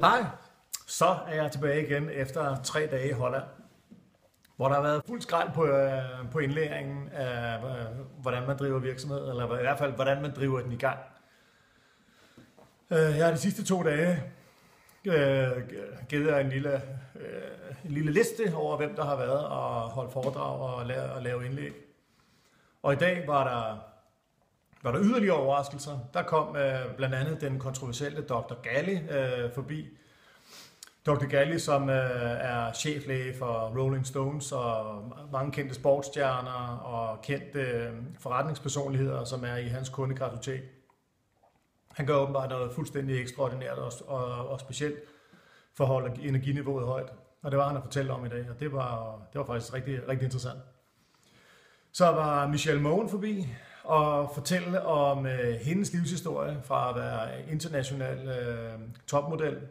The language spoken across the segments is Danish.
Hej, så er jeg tilbage igen efter 3 dage i Holland, hvor der har været fuld skrald på indlæringen af, hvordan man driver virksomhed, eller i hvert fald, hvordan man driver den i gang. Jeg har de sidste 2 dage givet jer en lille liste over, hvem der har været og holdt foredrag og lave indlæg. Og i dag var der yderligere overraskelser. Der kom blandt andet den kontroversielle Dr. Galli forbi. Dr. Galli, som er cheflæge for Rolling Stones og mange kendte sportsstjerner og kendte forretningspersonligheder, som er i hans kundekartotek. Han gør åbenbart noget fuldstændig ekstraordinært og specielt for at holde energiniveauet højt. Og det var han at fortælle om i dag, og det var faktisk rigtig, rigtig interessant. Så var Michelle Mone forbi og fortælle om hendes livshistorie fra at være international topmodel.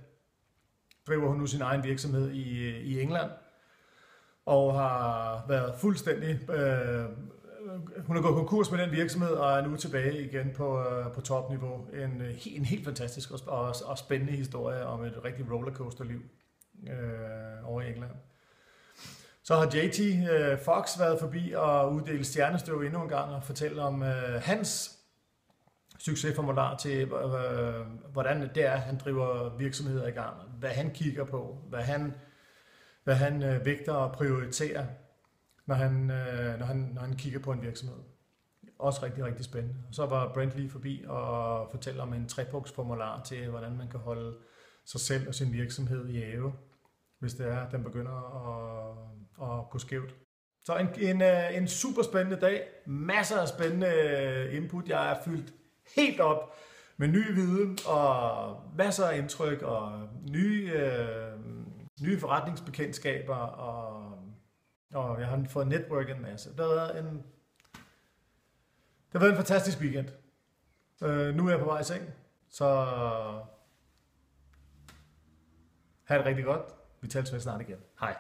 Driver hun nu sin egen virksomhed i England og har været fuldstændig... hun har gået konkurs med den virksomhed og er nu tilbage igen på topniveau. En helt fantastisk og spændende historie om et rigtig rollercoaster-liv over i England. Så har JT Fox været forbi og uddelt stjernestøv endnu en gang og fortælle om hans succesformular til, hvordan det er, han driver virksomheder i gang, hvad han kigger på, hvad han vægter og prioriterer, når han kigger på en virksomhed. Også rigtig, rigtig spændende. Og så var Brent lige forbi og fortælle om en 3-punktsformular til, hvordan man kan holde sig selv og sin virksomhed i ave, hvis det er, at den begynder at gå skævt. Så en super spændende dag. Masser af spændende input. Jeg er fyldt helt op med ny viden og masser af indtryk og nye forretningsbekendtskaber og jeg har fået networket en masse. Det har været en fantastisk weekend. Nu er jeg på vej i seng, så have det rigtig godt. Vi tales snart igen. Hej.